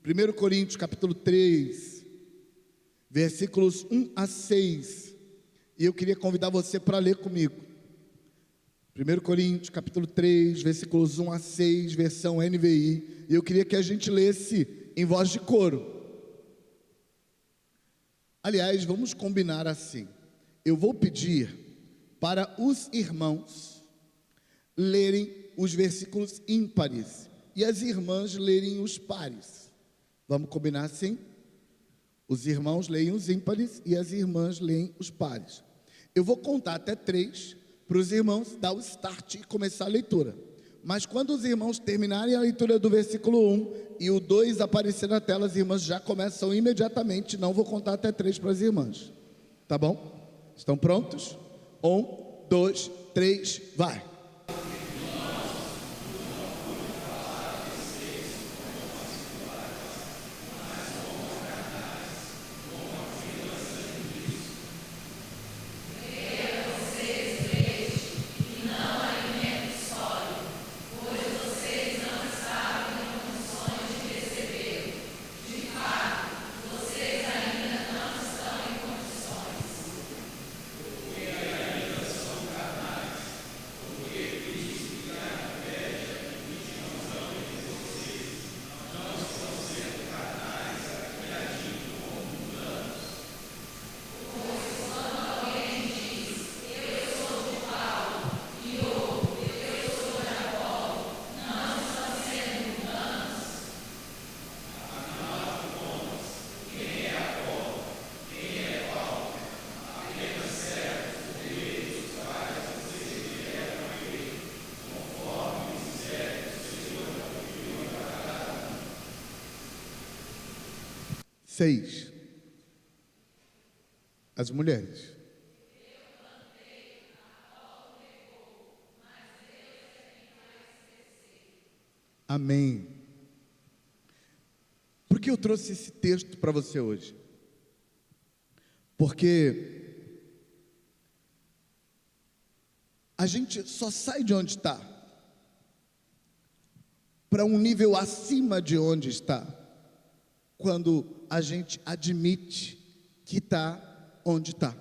1 Coríntios capítulo 3, versículos 1 a 6. E eu queria convidar você para ler comigo. 1 Coríntios capítulo 3, versículos 1 a 6, versão NVI. E eu queria que a gente lesse em voz de coro. Aliás, vamos combinar assim. Eu vou pedir para os irmãos lerem os versículos ímpares e as irmãs lerem os pares. Vamos combinar assim? Os irmãos leem os ímpares e as irmãs leem os pares. Eu vou contar até 3 para os irmãos dar o start e começar a leitura. Mas quando os irmãos terminarem a leitura do versículo 1 e o 2 aparecer na tela, as irmãs já começam imediatamente. Não vou contar até 3 para as irmãs. Tá bom? Estão prontos? 1, 2, 3, vai! Seis. As mulheres. Amém. Por que eu trouxe esse texto para você hoje? Porque a gente só sai de onde está para um nível acima de onde está quando a gente admite que está onde está.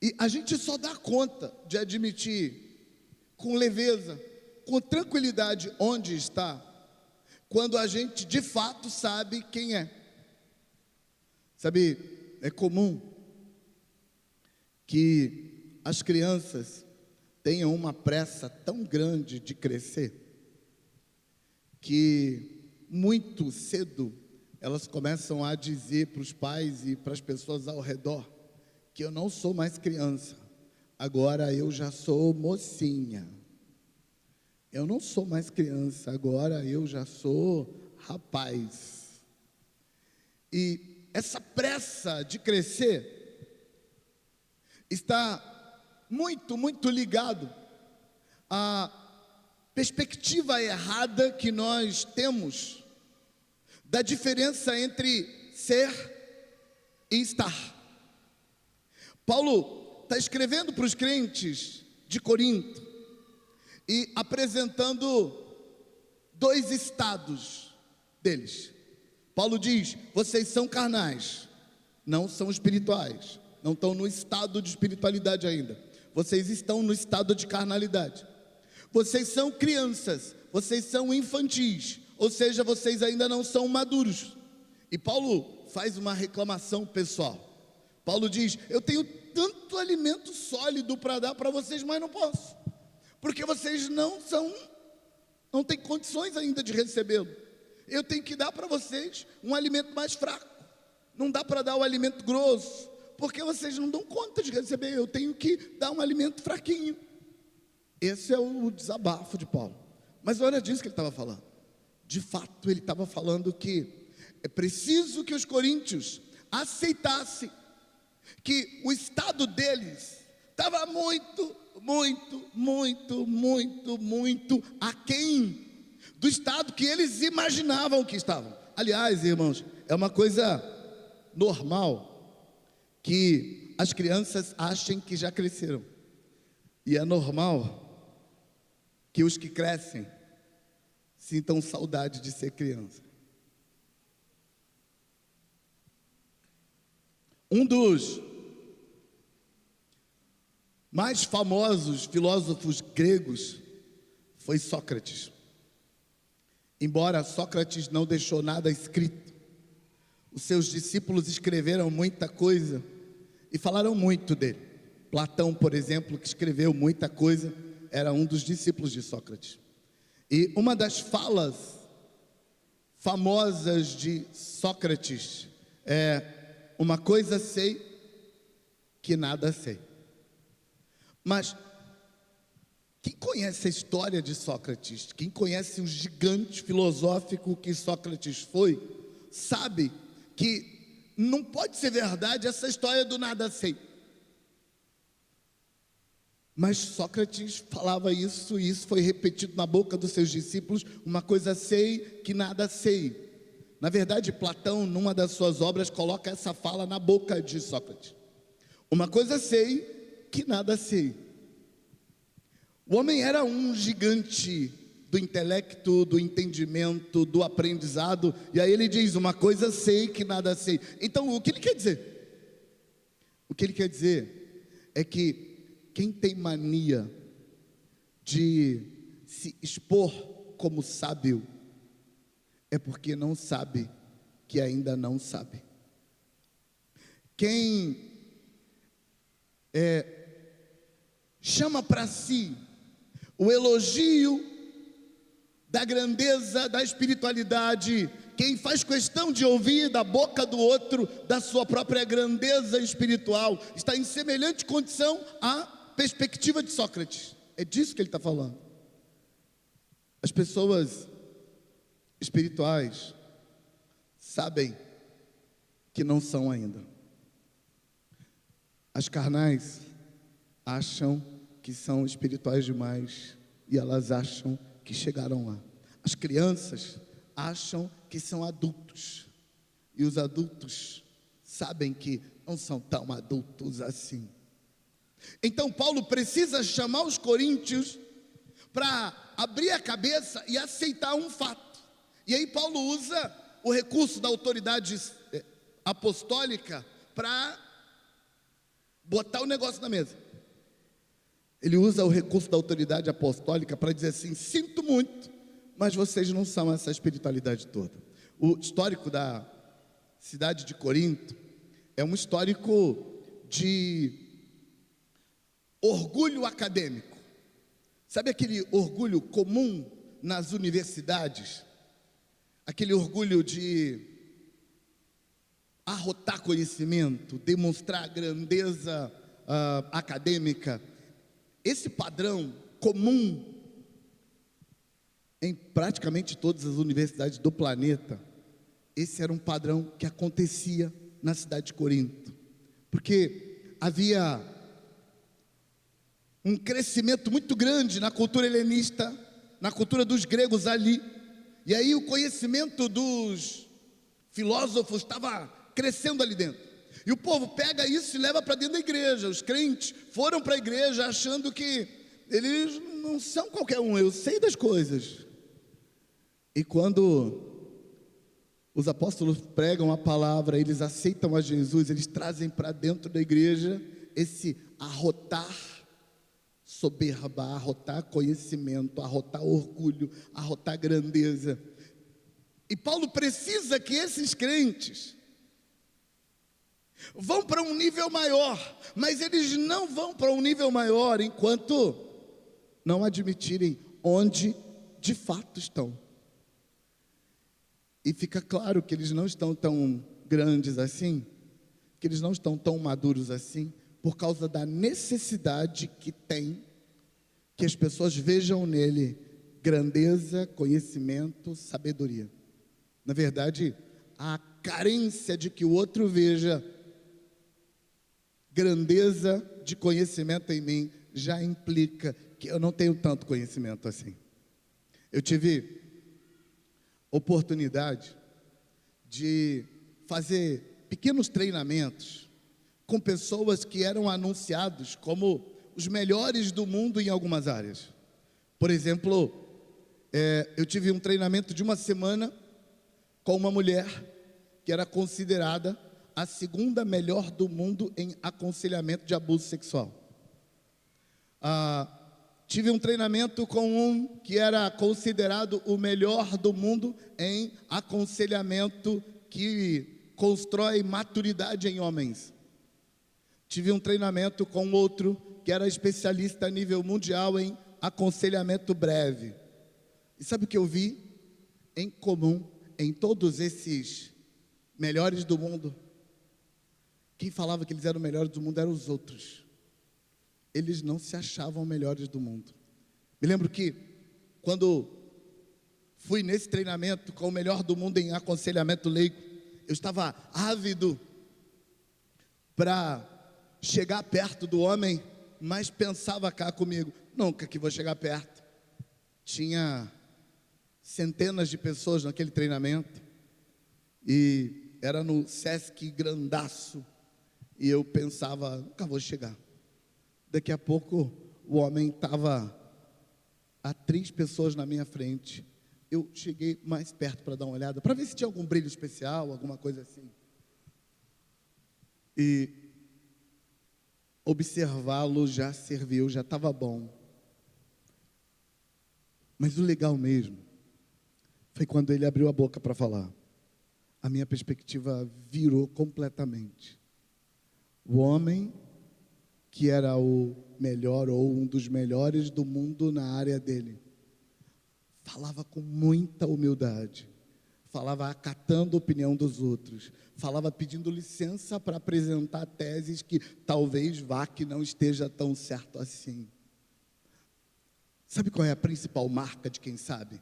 E a gente só dá conta de admitir com leveza, com tranquilidade onde está, quando a gente de fato sabe quem é. Sabe, é comum que as crianças tenham uma pressa tão grande de crescer, que muito cedo elas começam a dizer para os pais e para as pessoas ao redor que eu não sou mais criança, agora eu já sou mocinha. Eu não sou mais criança, agora eu já sou rapaz. E essa pressa de crescer está muito ligado a perspectiva errada que nós temos da diferença entre ser e estar. Paulo está escrevendo para os crentes de Corinto e apresentando 2 estados deles. Paulo diz: vocês são carnais, não são espirituais, não estão no estado de espiritualidade ainda, vocês estão no estado de carnalidade. Vocês são crianças, vocês são infantis, ou seja, vocês ainda não são maduros. E Paulo faz uma reclamação pessoal. Paulo diz: eu tenho tanto alimento sólido para dar para vocês, mas não posso, porque vocês não têm condições ainda de recebê-lo. Eu tenho que dar para vocês um alimento mais fraco. Não dá para dar o alimento grosso, porque vocês não dão conta de receber. Eu tenho que dar um alimento fraquinho. Esse é o desabafo de Paulo. Mas olha disso que ele estava falando. De fato, ele estava falando que é preciso que os coríntios aceitassem que o estado deles estava muito aquém do estado que eles imaginavam que estavam. Aliás, irmãos, é uma coisa normal que as crianças achem que já cresceram. E é normal que os que crescem sintam saudade de ser criança. Um dos mais famosos filósofos gregos foi Sócrates. Embora Sócrates não deixou nada escrito, os seus discípulos escreveram muita coisa e falaram muito dele. Platão, por exemplo, que escreveu muita coisa, era um dos discípulos de Sócrates. E uma das falas famosas de Sócrates é: uma coisa sei que nada sei. Mas quem conhece a história de Sócrates, quem conhece o gigante filosófico que Sócrates foi, sabe que não pode ser verdade essa história do nada sei. Mas Sócrates falava isso, e isso foi repetido na boca dos seus discípulos: uma coisa sei que nada sei. Na verdade, Platão, numa das suas obras, coloca essa fala na boca de Sócrates: uma coisa sei que nada sei. O homem era um gigante do intelecto, do entendimento, do aprendizado, e aí ele diz: uma coisa sei que nada sei. Então, o que ele quer dizer? O que ele quer dizer é que quem tem mania de se expor como sábio é porque não sabe que ainda não sabe. Quem chama para si o elogio da grandeza, da espiritualidade, quem faz questão de ouvir da boca do outro da sua própria grandeza espiritual, está em semelhante condição à perspectiva de Sócrates. É disso que ele está falando. As pessoas espirituais sabem que não são ainda. As carnais acham que são espirituais demais e elas acham que chegaram lá. As crianças acham que são adultos e os adultos sabem que não são tão adultos assim. Então Paulo precisa chamar os coríntios para abrir a cabeça e aceitar um fato. E aí Paulo usa o recurso da autoridade apostólica para botar o negócio na mesa. Ele usa o recurso da autoridade apostólica para dizer assim: sinto muito, mas vocês não são essa espiritualidade toda. O histórico da cidade de Corinto é um histórico de orgulho acadêmico. Sabe aquele orgulho comum nas universidades? Aquele orgulho de arrotar conhecimento, demonstrar grandeza acadêmica. Esse padrão comum em praticamente todas as universidades do planeta, esse era um padrão que acontecia na cidade de Corinto, porque havia um crescimento muito grande na cultura helenista, na cultura dos gregos ali, e aí o conhecimento dos filósofos estava crescendo ali dentro. E o povo pega isso e leva para dentro da igreja. Os crentes foram para a igreja achando que eles não são qualquer um, eu sei das coisas. E quando os apóstolos pregam a palavra, eles aceitam a Jesus, eles trazem para dentro da igreja esse arrotar soberba, arrotar conhecimento, arrotar orgulho, arrotar grandeza. E Paulo precisa que esses crentes vão para um nível maior, mas eles não vão para um nível maior enquanto não admitirem onde de fato estão. E fica claro que eles não estão tão grandes assim, que eles não estão tão maduros assim, por causa da necessidade que tem que as pessoas vejam nele grandeza, conhecimento, sabedoria. Na verdade, a carência de que o outro veja grandeza de conhecimento em mim já implica que eu não tenho tanto conhecimento assim. Eu tive oportunidade de fazer pequenos treinamentos com pessoas que eram anunciados como os melhores do mundo em algumas áreas. Por exemplo, eu tive um treinamento de uma semana com uma mulher que era considerada a segunda melhor do mundo em aconselhamento de abuso sexual. Tive um treinamento com um que era considerado o melhor do mundo em aconselhamento que constrói maturidade em homens. Tive um treinamento com outro que era especialista a nível mundial em aconselhamento breve. E sabe o que eu vi em comum em todos esses melhores do mundo? Quem falava que eles eram melhores do mundo eram os outros. Eles não se achavam melhores do mundo. Me lembro que quando fui nesse treinamento com o melhor do mundo em aconselhamento leigo, eu estava ávido para chegar perto do homem, mas pensava cá comigo, nunca que vou chegar perto. Tinha centenas de pessoas naquele treinamento e era no Sesc Grandaço e eu pensava, nunca vou chegar. Daqui a pouco o homem estava a 3 pessoas na minha frente. Eu cheguei mais perto para dar uma olhada, para ver se tinha algum brilho especial, alguma coisa assim. E observá-lo já serviu, já estava bom. Mas o legal mesmo foi quando ele abriu a boca para falar. A minha perspectiva virou completamente. O homem que era o melhor ou um dos melhores do mundo na área dele, falava com muita humildade, falava acatando a opinião dos outros, falava pedindo licença para apresentar teses que talvez vá que não esteja tão certo assim. Sabe qual é a principal marca de quem sabe?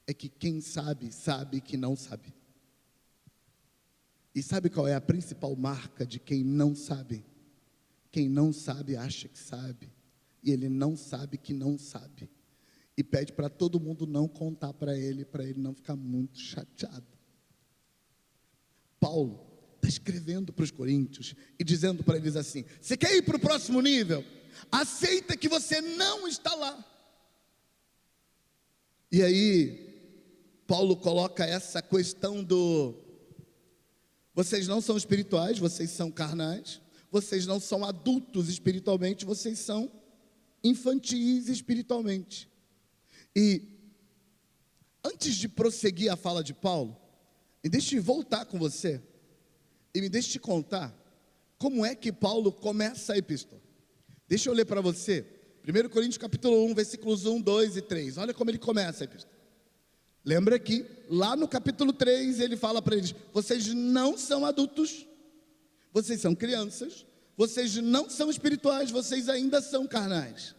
É que quem sabe, sabe que não sabe. E sabe qual é a principal marca de quem não sabe? Quem não sabe acha que sabe, e ele não sabe que não sabe, e pede para todo mundo não contar para ele não ficar muito chateado. Paulo está escrevendo para os coríntios e dizendo para eles assim: você quer ir para o próximo nível? Aceita que você não está lá. E aí, Paulo coloca essa questão vocês não são espirituais, vocês são carnais. Vocês não são adultos espiritualmente, vocês são infantis espiritualmente. E antes de prosseguir a fala de Paulo, me deixe voltar com você e me deixe te contar como é que Paulo começa a epístola. Deixa eu ler para você, 1 Coríntios capítulo 1, versículos 1, 2 e 3. Olha como ele começa a epístola. Lembra que lá no capítulo 3 ele fala para eles: vocês não são adultos, vocês são crianças, vocês não são espirituais, vocês ainda são carnais.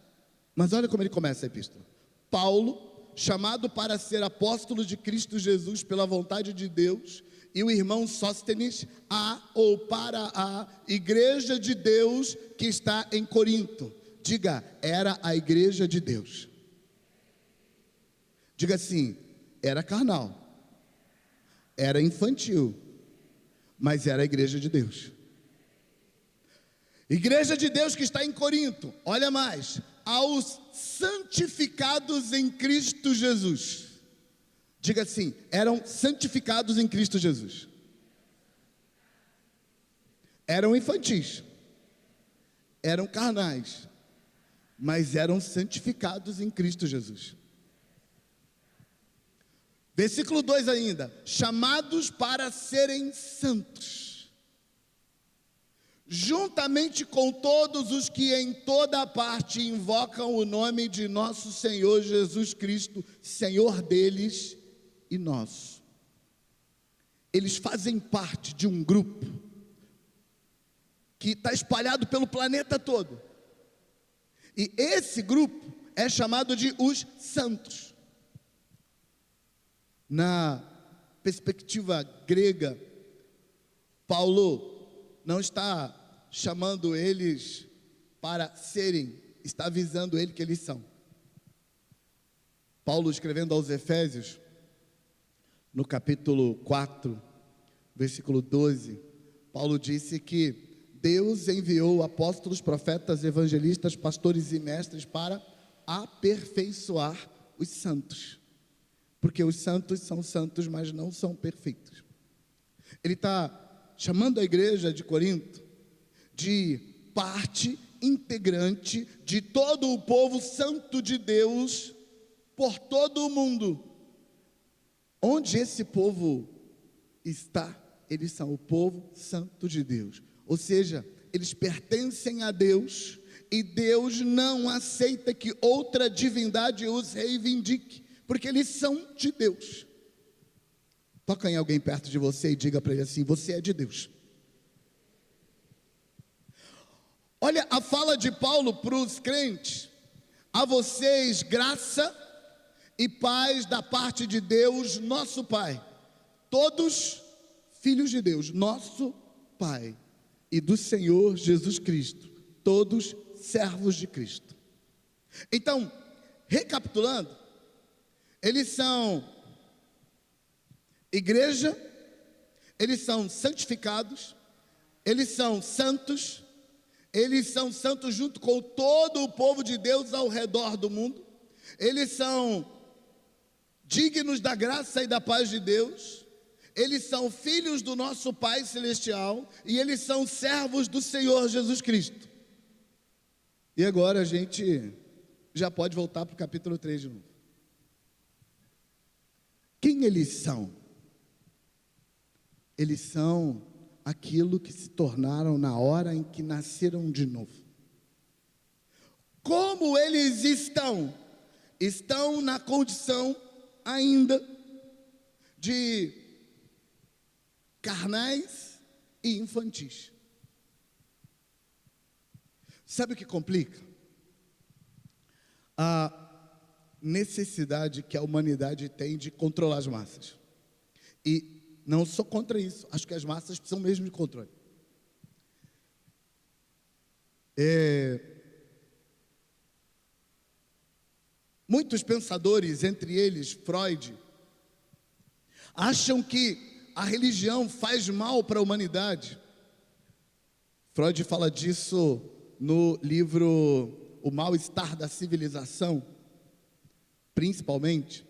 Mas olha como ele começa a epístola. Paulo, chamado para ser apóstolo de Cristo Jesus pela vontade de Deus, e o irmão Sóstenes, para a igreja de Deus que está em Corinto. Diga, era a igreja de Deus. Diga assim, era carnal, era infantil, mas era a igreja de Deus. Igreja de Deus que está em Corinto, olha mais, aos santificados em Cristo Jesus. Diga assim, eram santificados em Cristo Jesus. Eram infantis, eram carnais, mas eram santificados em Cristo Jesus. Versículo 2 ainda, chamados para serem santos, juntamente com todos os que em toda parte invocam o nome de nosso Senhor Jesus Cristo, Senhor deles e nosso. Eles fazem parte de um grupo que está espalhado pelo planeta todo. E esse grupo é chamado de os santos. Na perspectiva grega, Paulo não está chamando eles para serem, está avisando ele que eles são. Paulo, escrevendo aos Efésios, no capítulo 4, versículo 12, Paulo disse que Deus enviou apóstolos, profetas, evangelistas, pastores e mestres para aperfeiçoar os santos. porque os santos são santos, mas não são perfeitos. Ele está chamando a igreja de Corinto de parte integrante de todo o povo santo de Deus por todo o mundo. Onde esse povo está, eles são o povo santo de Deus. Ou seja, eles pertencem a Deus e Deus não aceita que outra divindade os reivindique, porque eles são de Deus. Toca em alguém perto de você e diga para ele assim: você é de Deus. Olha a fala de Paulo para os crentes: a vocês graça e paz da parte de Deus, nosso Pai, todos filhos de Deus, nosso Pai, e do Senhor Jesus Cristo, todos servos de Cristo. Então, recapitulando, eles são igreja, eles são santificados, eles são santos junto com todo o povo de Deus ao redor do mundo, eles são dignos da graça e da paz de Deus, eles são filhos do nosso Pai Celestial e eles são servos do Senhor Jesus Cristo. E agora a gente já pode voltar para o capítulo 3 de novo. Quem eles são? Eles são aquilo que se tornaram na hora em que nasceram de novo. Como eles estão? Estão na condição ainda de carnais e infantis. Sabe o que complica? A necessidade que a humanidade tem de controlar as massas. E não sou contra isso, acho que as massas precisam mesmo de controle. Muitos pensadores, entre eles Freud, acham que a religião faz mal para a humanidade. Freud fala disso no livro O Mal-Estar da Civilização, principalmente,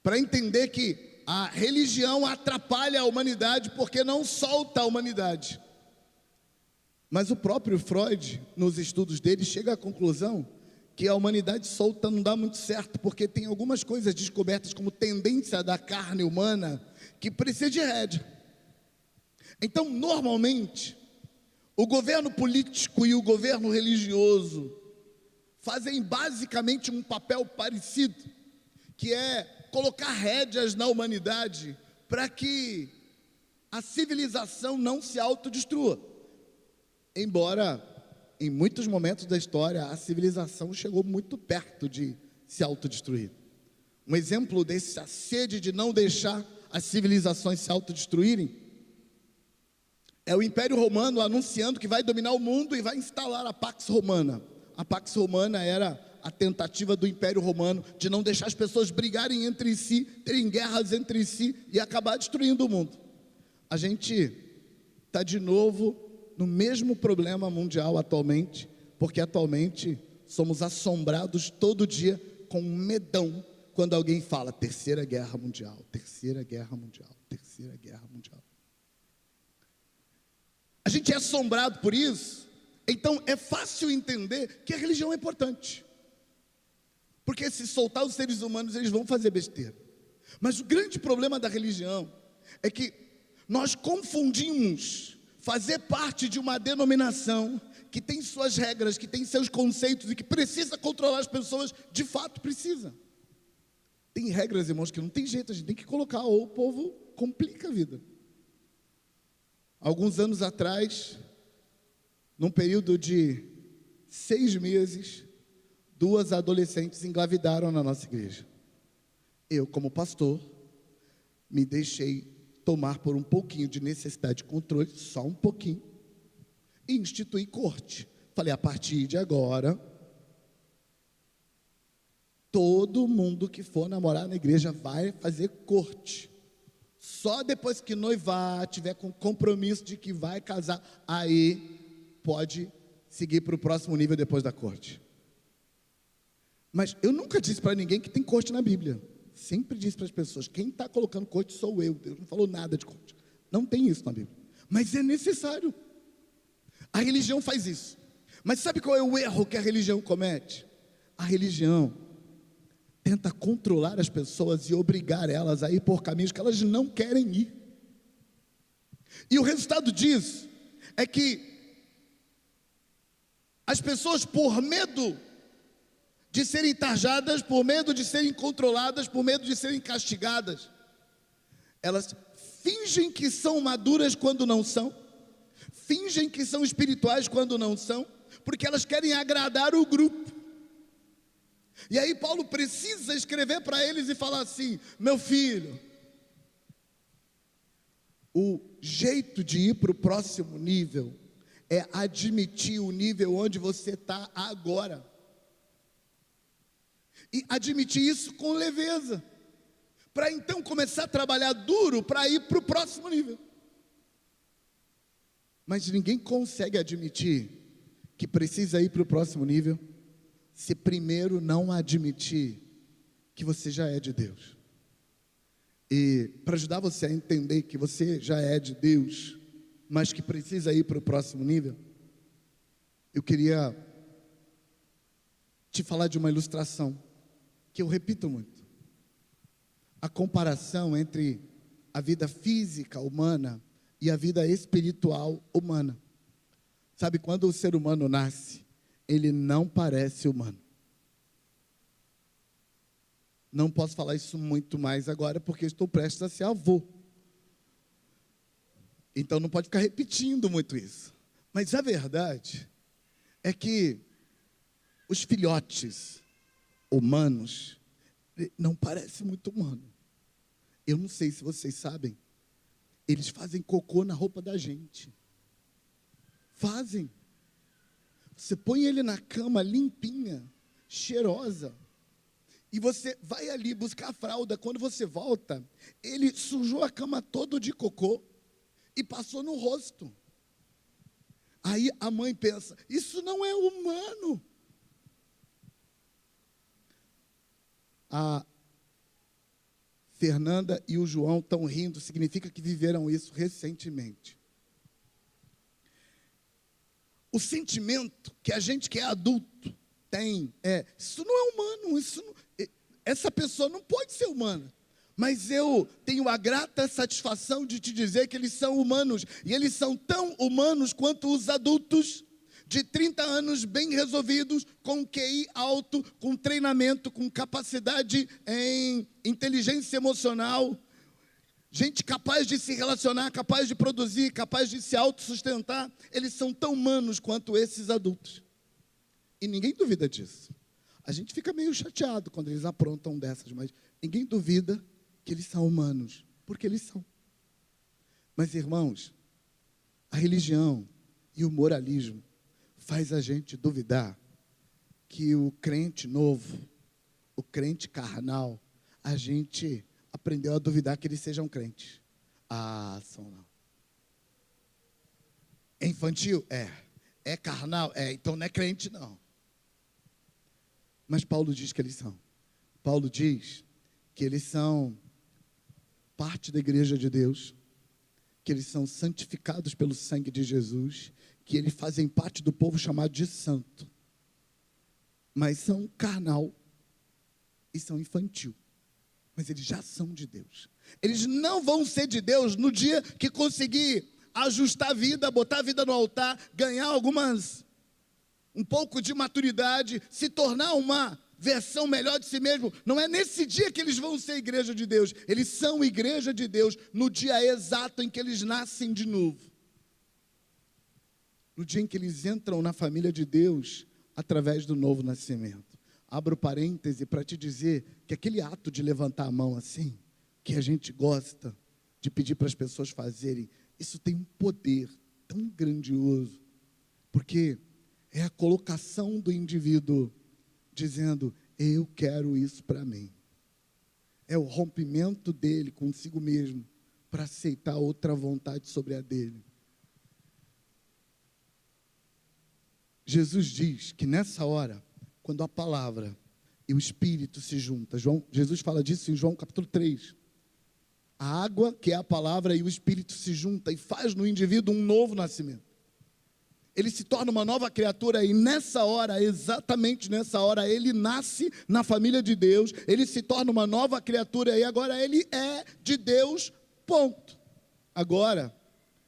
para entender que a religião atrapalha a humanidade porque não solta a humanidade. Mas o próprio Freud, nos estudos dele, chega à conclusão que a humanidade solta não dá muito certo, porque tem algumas coisas descobertas como tendência da carne humana que precisa de rédea. Então, normalmente, o governo político e o governo religioso fazem basicamente um papel parecido, que é colocar rédeas na humanidade para que a civilização não se autodestrua. Embora, em muitos momentos da história, a civilização chegou muito perto de se autodestruir. Um exemplo dessa sede de não deixar as civilizações se autodestruírem é o Império Romano anunciando que vai dominar o mundo e vai instalar a Pax Romana. A Pax Romana era a tentativa do Império Romano de não deixar as pessoas brigarem entre si, terem guerras entre si e acabar destruindo o mundo. A gente está de novo no mesmo problema mundial atualmente, porque atualmente somos assombrados todo dia com um medão quando alguém fala Terceira Guerra Mundial, Terceira Guerra Mundial, Terceira Guerra Mundial. A gente é assombrado por isso, então é fácil entender que a religião é importante. Porque se soltar os seres humanos, eles vão fazer besteira. Mas o grande problema da religião é que nós confundimos fazer parte de uma denominação que tem suas regras, que tem seus conceitos e que precisa controlar as pessoas, de fato precisa. Tem regras, irmãos, que não tem jeito, a gente tem que colocar, ou o povo complica a vida. Alguns anos atrás, num período de 6 meses, 2 adolescentes engravidaram na nossa igreja. Eu, como pastor, me deixei tomar por um pouquinho de necessidade de controle, só um pouquinho, e instituí corte. Falei, a partir de agora, todo mundo que for namorar na igreja vai fazer corte. Só depois que noivar, tiver com compromisso de que vai casar, aí pode seguir para o próximo nível depois da corte. Mas eu nunca disse para ninguém que tem corte na Bíblia. sempre diz para as pessoas, quem está colocando coach sou eu, Deus não falou nada de coach. Não tem isso na Bíblia, mas é necessário. A religião faz isso. Mas sabe qual é o erro que a religião comete? A religião tenta controlar as pessoas e obrigar elas a ir por caminhos que elas não querem ir. E o resultado disso é que as pessoas, por medo de serem tarjadas, por medo de serem controladas, por medo de serem castigadas, elas fingem que são maduras quando não são, fingem que são espirituais quando não são, porque elas querem agradar o grupo. E aí Paulo precisa escrever para eles e falar assim: meu filho, o jeito de ir para o próximo nível é admitir o nível onde você está agora. E admitir isso com leveza, para então começar a trabalhar duro para ir para o próximo nível. Mas ninguém consegue admitir que precisa ir para o próximo nível se primeiro não admitir que você já é de Deus. E para ajudar você a entender que você já é de Deus, mas que precisa ir para o próximo nível, eu queria te falar de uma ilustração que eu repito muito. A comparação entre a vida física humana e a vida espiritual humana. Sabe, quando o ser humano nasce, ele não parece humano. Não posso falar isso muito mais agora, porque estou prestes a ser avô. Então não pode ficar repetindo muito isso. Mas a verdade é que os filhotes humanos não parecem muito humanos. Eu não sei se vocês sabem, eles fazem cocô na roupa da gente. Fazem. Você põe ele na cama limpinha, cheirosa, e você vai ali buscar a fralda. Quando você volta, ele sujou a cama toda de cocô e passou no rosto. Aí a mãe pensa, isso não é humano. A Fernanda e o João estão rindo, significa que viveram isso recentemente. O sentimento que a gente que é adulto tem isso não é humano, essa pessoa não pode ser humana. Mas eu tenho a grata satisfação de te dizer que eles são humanos, e eles são tão humanos quanto os adultos de 30 anos bem resolvidos, com QI alto, com treinamento, com capacidade em inteligência emocional, gente capaz de se relacionar, capaz de produzir, capaz de se autossustentar. Eles são tão humanos quanto esses adultos. E ninguém duvida disso. A gente fica meio chateado quando eles aprontam dessas, mas ninguém duvida que eles são humanos, porque eles são. Mas, irmãos, a religião e o moralismo faz a gente duvidar que o crente novo, o crente carnal, a gente aprendeu a duvidar que eles sejam crentes. Ah, são não. É infantil? É carnal? Então não é crente não. Mas Paulo diz que eles são. Paulo diz que eles são parte da igreja de Deus, que eles são santificados pelo sangue de Jesus, que eles fazem parte do povo chamado de santo, mas são carnal e são infantil, mas eles já são de Deus. Eles não vão ser de Deus no dia que conseguir ajustar a vida, botar a vida no altar, ganhar um pouco de maturidade, se tornar uma versão melhor de si mesmo. Não é nesse dia que eles vão ser igreja de Deus. Eles são igreja de Deus no dia exato em que eles nascem de novo. No dia em que eles entram na família de Deus através do novo nascimento. Abro parêntese para te dizer que aquele ato de levantar a mão assim, que a gente gosta de pedir para as pessoas fazerem, isso tem um poder tão grandioso, porque é a colocação do indivíduo dizendo, eu quero isso para mim. É o rompimento dele consigo mesmo para aceitar outra vontade sobre a dele. Jesus diz que nessa hora, quando a palavra e o Espírito se juntam. Jesus fala disso em João capítulo 3. A água, que é a palavra, e o Espírito se juntam e faz no indivíduo um novo nascimento. Ele se torna uma nova criatura e nessa hora, exatamente nessa hora, ele nasce na família de Deus, ele se torna uma nova criatura e agora ele é de Deus, ponto. Agora,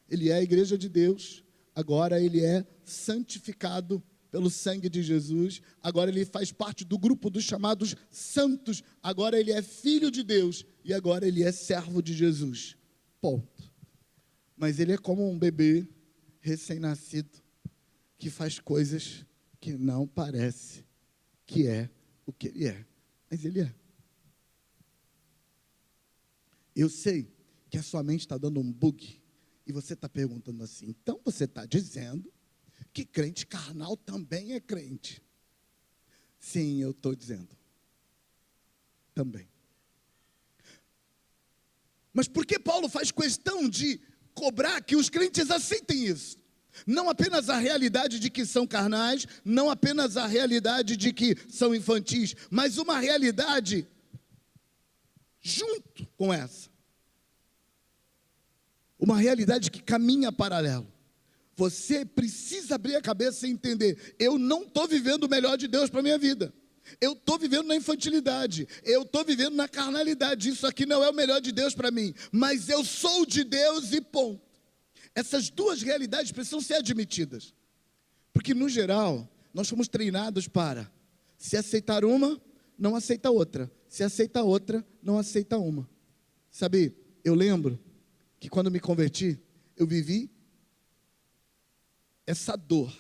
ele é a igreja de Deus, agora ele é santificado pelo sangue de Jesus, agora ele faz parte do grupo dos chamados santos, agora ele é filho de Deus e agora ele é servo de Jesus, ponto. Mas ele é como um bebê recém-nascido, que faz coisas que não parece que é o que ele é, mas ele é. Eu sei que a sua mente está dando um bug, e você está perguntando assim, então você está dizendo que crente carnal também é crente? Sim, eu estou dizendo, também. Mas por que Paulo faz questão de cobrar que os crentes aceitem isso? Não apenas a realidade de que são carnais, não apenas a realidade de que são infantis, mas uma realidade junto com essa. Uma realidade que caminha paralelo. Você precisa abrir a cabeça e entender, eu não estou vivendo o melhor de Deus para a minha vida. Eu estou vivendo na infantilidade, eu estou vivendo na carnalidade, isso aqui não é o melhor de Deus para mim, mas eu sou de Deus e ponto. Essas duas realidades precisam ser admitidas, porque no geral, nós fomos treinados para, se aceitar uma, não aceita outra, se aceita outra, não aceita uma. Sabe, eu lembro que quando me converti, eu vivi essa dor,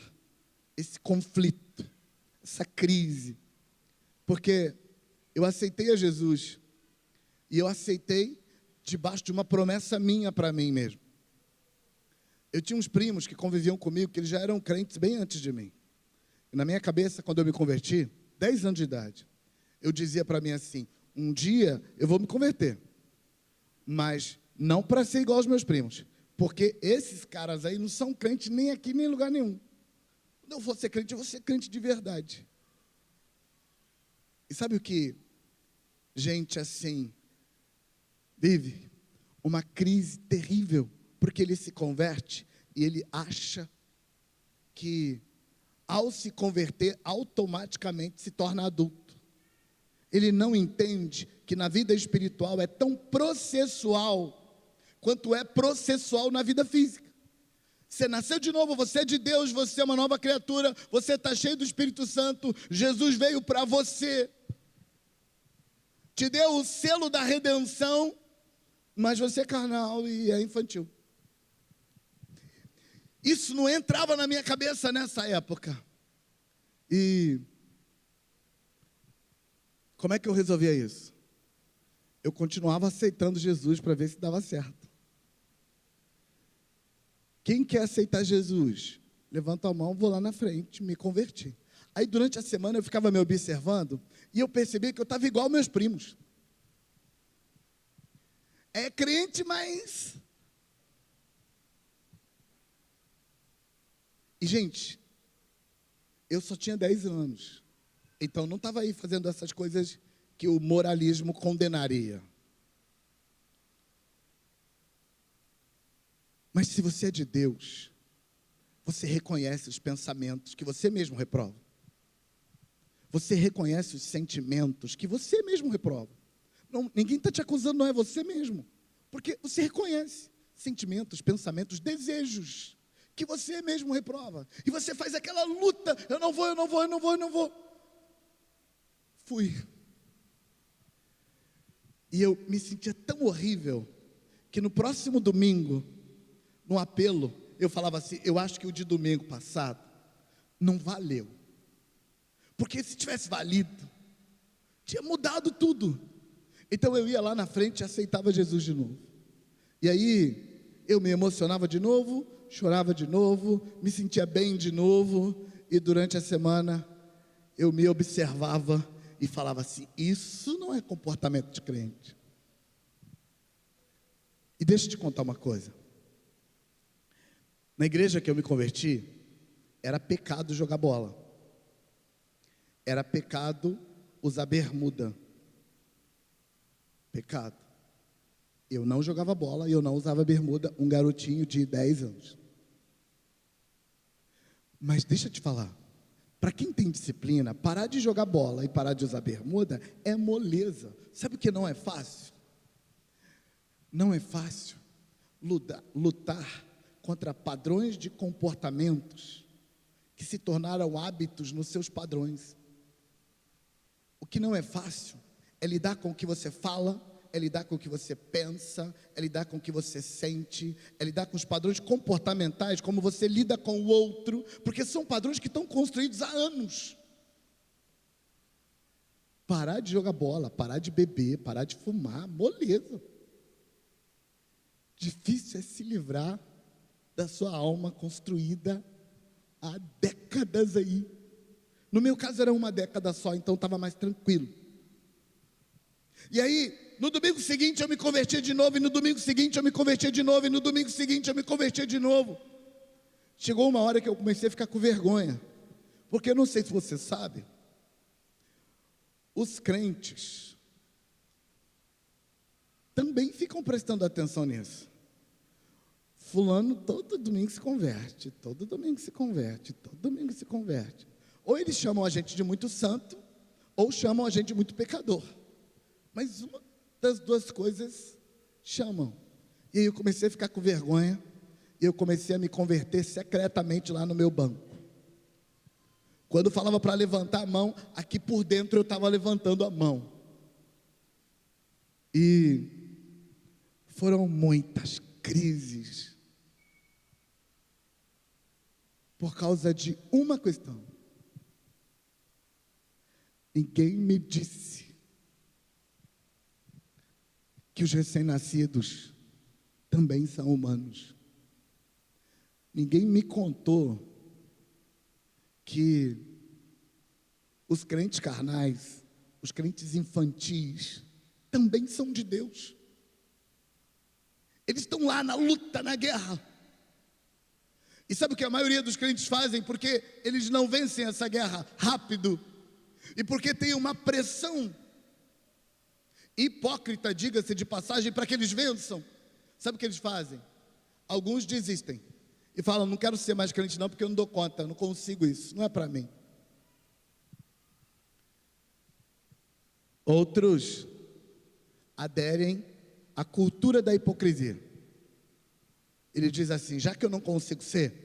esse conflito, essa crise, porque eu aceitei a Jesus, e eu aceitei debaixo de uma promessa minha para mim mesmo. Eu tinha uns primos que conviviam comigo, que eles já eram crentes bem antes de mim. E na minha cabeça, quando eu me converti, 10 anos de idade, eu dizia para mim assim, um dia eu vou me converter, mas não para ser igual aos meus primos, porque esses caras aí não são crentes nem aqui, nem em lugar nenhum. Quando eu for ser crente, eu vou ser crente de verdade. E sabe o que gente assim vive? Uma crise terrível, porque ele se converte e ele acha que ao se converter automaticamente se torna adulto. Ele não entende que na vida espiritual é tão processual quanto é processual na vida física. Você nasceu de novo, você é de Deus, você é uma nova criatura, você está cheio do Espírito Santo, Jesus veio para você, te deu o selo da redenção, mas você é carnal e é infantil. Isso não entrava na minha cabeça nessa época. E como é que eu resolvia isso? Eu continuava aceitando Jesus para ver se dava certo. Quem quer aceitar Jesus? Levanta a mão, vou lá na frente, me converti. Aí durante a semana eu ficava me observando e eu percebi que eu estava igual meus primos. É crente, mas... E gente, eu só tinha 10 anos. Então não estava aí fazendo essas coisas que o moralismo condenaria. Mas se você é de Deus, você reconhece os pensamentos que você mesmo reprova. Você reconhece os sentimentos que você mesmo reprova. Não, ninguém está te acusando, não é você mesmo. Porque você reconhece sentimentos, pensamentos, desejos que você mesmo reprova. E você faz aquela luta, eu não vou. Fui. E eu me sentia tão horrível, que no próximo domingo, no apelo, eu falava assim, eu acho que o de domingo passado não valeu. Porque se tivesse valido, tinha mudado tudo. Então eu ia lá na frente e aceitava Jesus de novo. E aí eu me emocionava de novo, chorava de novo, me sentia bem de novo. E durante a semana eu me observava e falava assim, isso não é comportamento de crente. E deixa eu te contar uma coisa. Na igreja que eu me converti, era pecado jogar bola. Era pecado usar bermuda. Pecado. Eu não jogava bola e eu não usava bermuda, um garotinho de 10 anos. Mas deixa eu te falar, para quem tem disciplina, parar de jogar bola e parar de usar bermuda é moleza. Sabe o que não é fácil? Não é fácil lutar contra padrões de comportamentos que se tornaram hábitos nos seus padrões. O que não é fácil é lidar com o que você fala, é lidar com o que você pensa, é lidar com o que você sente, é lidar com os padrões comportamentais, como você lida com o outro, porque são padrões que estão construídos há anos. Parar de jogar bola, parar de beber, parar de fumar, moleza. Difícil é se livrar da sua alma construída há décadas aí. No meu caso era uma década só, então estava mais tranquilo. E aí, no domingo seguinte eu me converti de novo, e no domingo seguinte eu me converti de novo, e no domingo seguinte eu me converti de novo. Chegou uma hora que eu comecei a ficar com vergonha, porque eu não sei se você sabe, os crentes também ficam prestando atenção nisso. Fulano todo domingo se converte, todo domingo se converte, todo domingo se converte. Ou eles chamam a gente de muito santo, ou chamam a gente de muito pecador. Mas uma das duas coisas chamam. E aí eu comecei a ficar com vergonha, e eu comecei a me converter secretamente lá no meu banco. Quando falava para levantar a mão, aqui por dentro eu estava levantando a mão. E foram muitas crises por causa de uma questão. Ninguém me disse que os recém-nascidos também são humanos. Ninguém me contou que os crentes carnais, os crentes infantis, também são de Deus. Eles estão lá na luta, na guerra. E sabe o que a maioria dos crentes fazem? Porque eles não vencem essa guerra rápido, e porque tem uma pressão hipócrita, diga-se de passagem, para que eles vençam. Sabe o que eles fazem? Alguns desistem e falam: não quero ser mais crente não, porque eu não dou conta, eu não consigo isso, não é para mim. Outros aderem à cultura da hipocrisia. Ele diz assim: já que eu não consigo ser,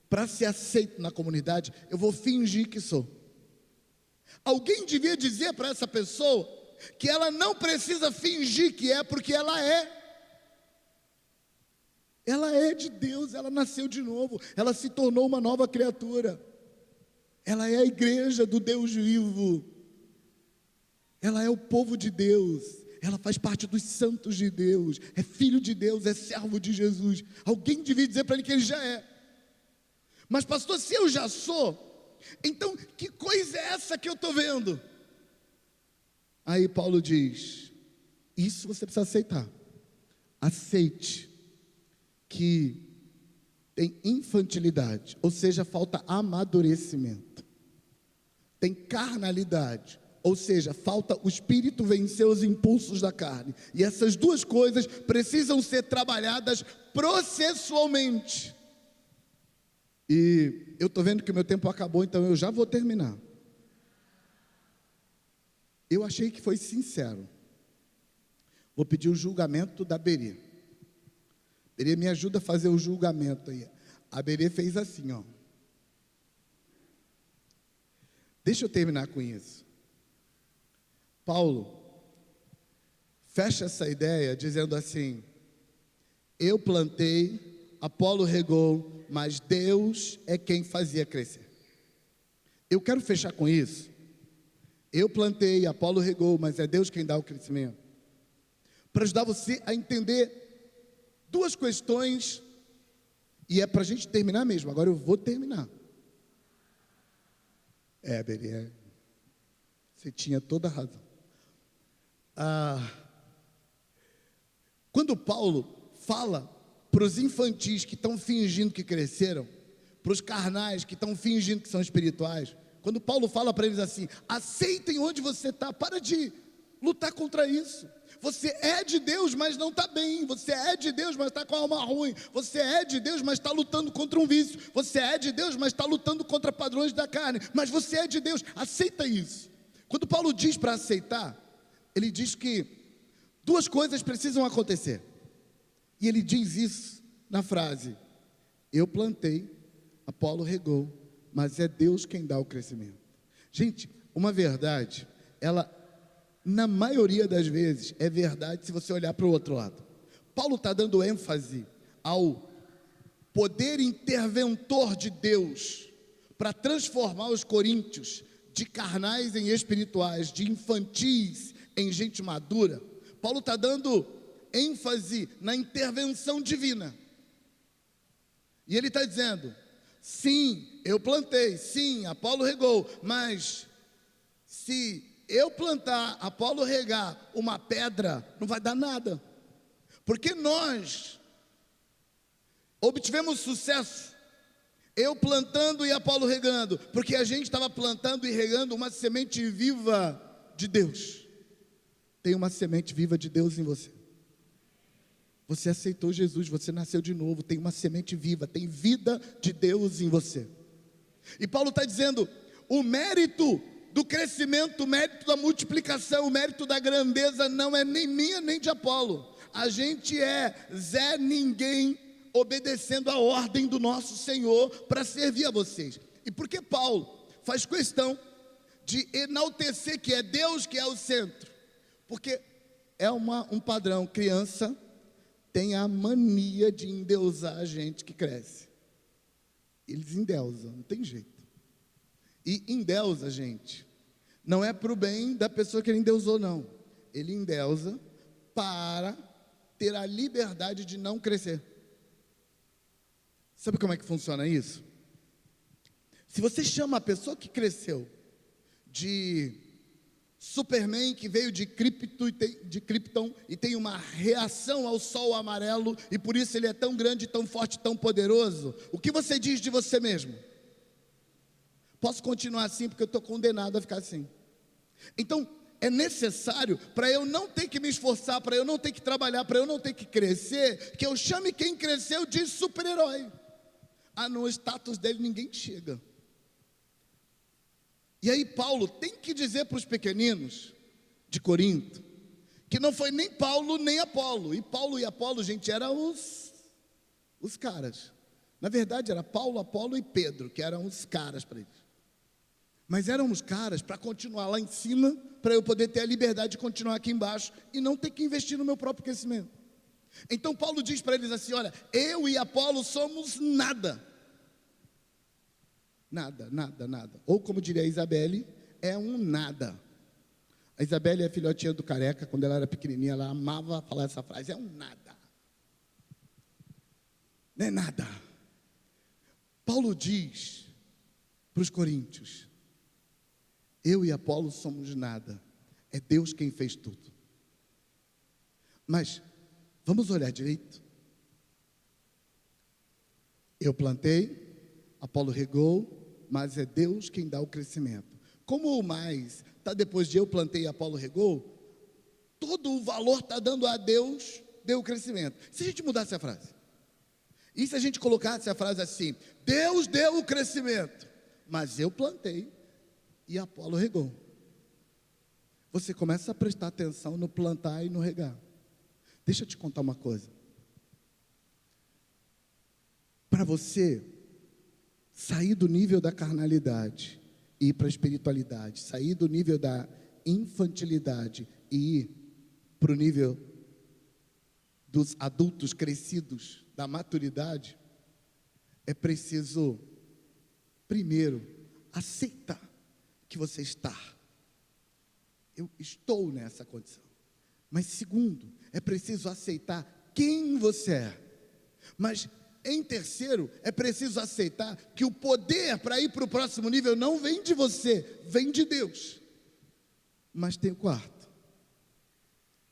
para ser aceito na comunidade, eu vou fingir que sou. Alguém devia dizer para essa pessoa que ela não precisa fingir que é, porque ela é. Ela é de Deus, ela nasceu de novo, ela se tornou uma nova criatura. Ela é a igreja do Deus vivo. Ela é o povo de Deus. Ela faz parte dos santos de Deus. É filho de Deus, é servo de Jesus. Alguém devia dizer para ele que ele já é. Mas pastor, se eu já sou, então que coisa é essa que eu estou vendo? Aí Paulo diz: isso você precisa aceitar. Aceite que tem infantilidade, ou seja, falta amadurecimento. Tem carnalidade, ou seja, falta o espírito vencer os impulsos da carne. E essas duas coisas precisam ser trabalhadas processualmente. E eu estou vendo que o meu tempo acabou, então eu já vou terminar. Eu achei que foi sincero. Vou pedir o julgamento da Berê. Berê, me ajuda a fazer o julgamento aí. A Berê fez assim, ó. Deixa eu terminar com isso. Paulo fecha essa ideia dizendo assim: eu plantei, Apolo regou, mas Deus é quem fazia crescer. Eu quero fechar com isso. Eu plantei, Apolo regou, mas é Deus quem dá o crescimento. Para ajudar você a entender duas questões, e é para a gente terminar mesmo. Agora eu vou terminar. Berê, você tinha toda a razão. Quando Paulo fala para os infantis que estão fingindo que cresceram, para os carnais que estão fingindo que são espirituais, Quando Paulo fala para eles assim: aceitem onde você está, para de lutar contra isso. Você é de Deus, mas não está bem. Você é de Deus, mas está com a alma ruim. Você é de Deus, mas está lutando contra um vício. Você é de Deus, mas está lutando contra padrões da carne. Mas você é de Deus, aceita isso. Quando Paulo diz para aceitar, ele diz que duas coisas precisam acontecer. E ele diz isso na frase: eu plantei, Apolo regou, mas é Deus quem dá o crescimento. Gente, uma verdade, ela, na maioria das vezes, é verdade se você olhar para o outro lado. Paulo está dando ênfase ao poder interventor de Deus para transformar os coríntios de carnais em espirituais, de infantis em gente madura. Paulo está dando ênfase na intervenção divina. E ele está dizendo: sim, eu plantei, sim, Apolo regou, mas se eu plantar, Apolo regar uma pedra, não vai dar nada. Porque nós obtivemos sucesso, eu plantando e Apolo regando, porque a gente estava plantando e regando uma semente viva de Deus. Tem uma semente viva de Deus em você. Você aceitou Jesus, você nasceu de novo, tem uma semente viva, tem vida de Deus em você. E Paulo está dizendo: o mérito do crescimento, o mérito da multiplicação, o mérito da grandeza não é nem minha nem de Apolo. A gente é Zé Ninguém obedecendo a ordem do nosso Senhor para servir a vocês. E por que Paulo faz questão de enaltecer que é Deus que é o centro? Porque é um padrão. Criança tem a mania de endeusar a gente que cresce. Eles endeusam, não tem jeito. E endeusa, gente, não é para o bem da pessoa que ele endeusou, não. Ele endeusa para ter a liberdade de não crescer. Sabe como é que funciona isso? Se você chama a pessoa que cresceu de Superman, que veio de Krypton e tem uma reação ao sol amarelo, e por isso ele é tão grande, tão forte, tão poderoso, o que você diz de você mesmo? Posso continuar assim porque eu estou condenado a ficar assim. Então, é necessário, para eu não ter que me esforçar, para eu não ter que trabalhar, para eu não ter que crescer, que eu chame quem cresceu de super-herói. No status dele ninguém chega. E aí Paulo tem que dizer para os pequeninos de Corinto, que não foi nem Paulo nem Apolo. E Paulo e Apolo, gente, eram os caras. Na verdade era Paulo, Apolo e Pedro, que eram os caras para eles. Mas eram os caras para continuar lá em cima, para eu poder ter a liberdade de continuar aqui embaixo e não ter que investir no meu próprio crescimento. Então Paulo diz para eles assim: olha, eu e Apolo somos nada. Nada, nada, nada. Ou como diria a Isabelle, é um nada. A Isabelle é filhotinha do Careca. Quando ela era pequenininha, ela amava falar essa frase: é um nada. Não é nada. Paulo diz para os coríntios: eu e Apolo somos nada. É Deus quem fez tudo. Mas vamos olhar direito. Eu plantei, Apolo regou, mas é Deus quem dá o crescimento. Como o mais está depois de eu plantei e Apolo regou, todo o valor está dando a Deus, deu o crescimento. Se a gente mudasse a frase, e se a gente colocasse a frase assim: Deus deu o crescimento, mas eu plantei e Apolo regou. Você começa a prestar atenção no plantar e no regar. Deixa eu te contar uma coisa. Para você sair do nível da carnalidade e ir para a espiritualidade, sair do nível da infantilidade e ir para o nível dos adultos crescidos, da maturidade, é preciso, primeiro, aceitar que você está. Eu estou nessa condição. Mas segundo, é preciso aceitar quem você é. Mas em terceiro, é preciso aceitar que o poder para ir para o próximo nível não vem de você, vem de Deus. Mas tem o quarto.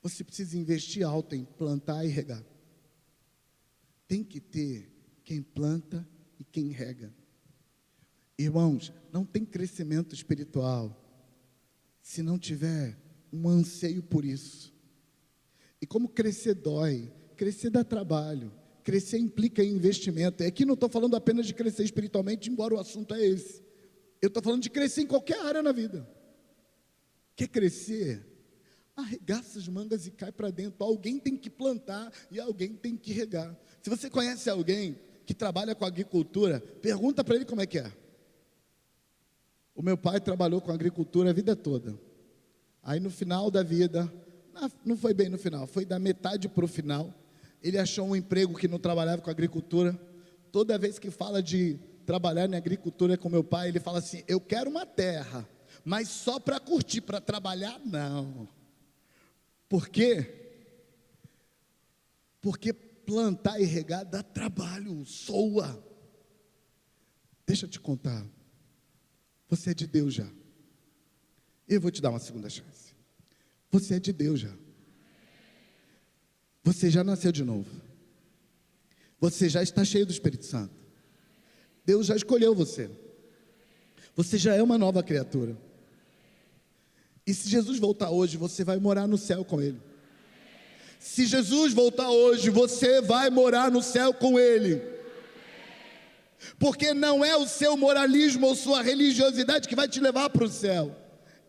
Você precisa investir alto em plantar e regar. Tem que ter quem planta e quem rega. Irmãos, não tem crescimento espiritual se não tiver um anseio por isso. E como crescer dói, crescer dá trabalho, crescer implica em investimento. E aqui não estou falando apenas de crescer espiritualmente, embora o assunto é esse. Eu estou falando de crescer em qualquer área na vida. Quer crescer? Arregaça as mangas e cai para dentro. Alguém tem que plantar e alguém tem que regar. Se você conhece alguém que trabalha com agricultura, pergunta para ele como é que é. O meu pai trabalhou com agricultura a vida toda. Aí no final da vida, não foi bem no final, foi da metade para o final, ele achou um emprego que não trabalhava com agricultura. Toda vez que fala de trabalhar na agricultura com meu pai, ele fala assim: eu quero uma terra, mas só para curtir, para trabalhar não. Por quê? Porque plantar e regar dá trabalho, soa. Deixa eu te contar, você é de Deus já. Eu vou te dar uma segunda chance. Você é de Deus já. Você já nasceu de novo. Você já está cheio do Espírito Santo. Deus já escolheu você. Você já é uma nova criatura. E se Jesus voltar hoje, você vai morar no céu com Ele. Se Jesus voltar hoje, você vai morar no céu com Ele. Porque não é o seu moralismo ou sua religiosidade que vai te levar para o céu.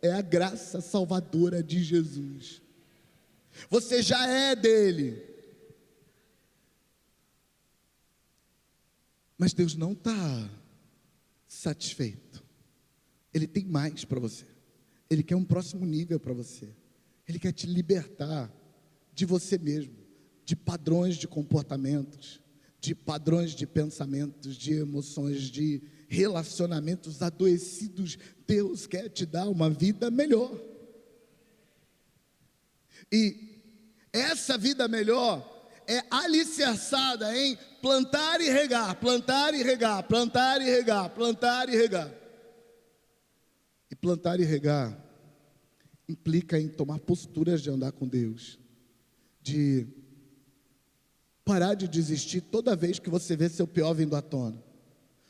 É a graça salvadora de Jesus. Você já é dele. Mas Deus não está satisfeito. Ele tem mais para você. Ele quer um próximo nível para você. Ele quer te libertar de você mesmo, de padrões de comportamentos, de padrões de pensamentos, de emoções, de relacionamentos adoecidos. Deus quer te dar uma vida melhor. E essa vida melhor é alicerçada em plantar e regar, plantar e regar, plantar e regar, plantar e regar. E plantar e regar implica em tomar posturas de andar com Deus, de parar de desistir toda vez que você vê seu pior vindo à tona.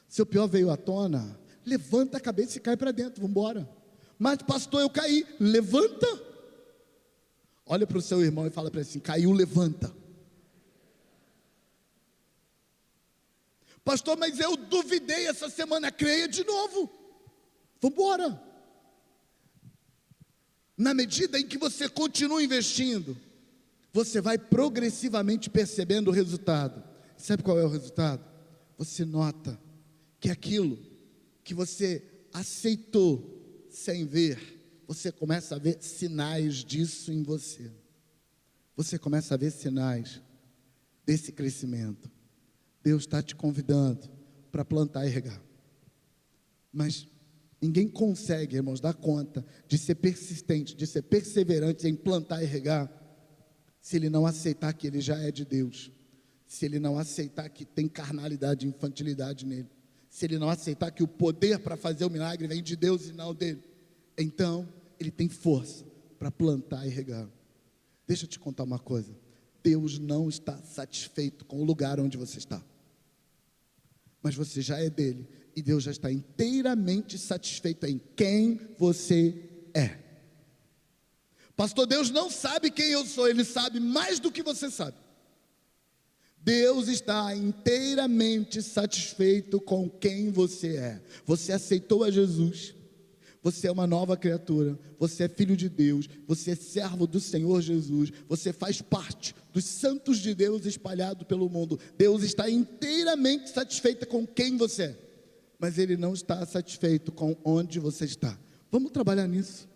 Seu pior veio à tona, levanta a cabeça e cai para dentro, vamos embora. Mas pastor, eu caí, levanta. Olha para o seu irmão e fala para ele assim: caiu, levanta. Pastor, mas eu duvidei essa semana, creia de novo. Vamos embora. Na medida em que você continua investindo, você vai progressivamente percebendo o resultado. Sabe qual é o resultado? Você nota que aquilo que você aceitou sem ver, você começa a ver sinais disso em você. Você começa a ver sinais desse crescimento. Deus está te convidando para plantar e regar. Mas ninguém consegue, irmãos, dar conta de ser persistente, de ser perseverante em plantar e regar, se ele não aceitar que ele já é de Deus, se ele não aceitar que tem carnalidade e infantilidade nele, se ele não aceitar que o poder para fazer o milagre vem de Deus e não dele, então ele tem força para plantar e regar. Deixa eu te contar uma coisa: Deus não está satisfeito com o lugar onde você está, mas você já é dele, e Deus já está inteiramente satisfeito em quem você é. Pastor, Deus não sabe quem eu sou, Ele sabe mais do que você sabe. Deus está inteiramente satisfeito com quem você é. Você aceitou a Jesus, você é uma nova criatura, você é filho de Deus, você é servo do Senhor Jesus, você faz parte dos santos de Deus espalhados pelo mundo. Deus está inteiramente satisfeito com quem você é, mas Ele não está satisfeito com onde você está. Vamos trabalhar nisso.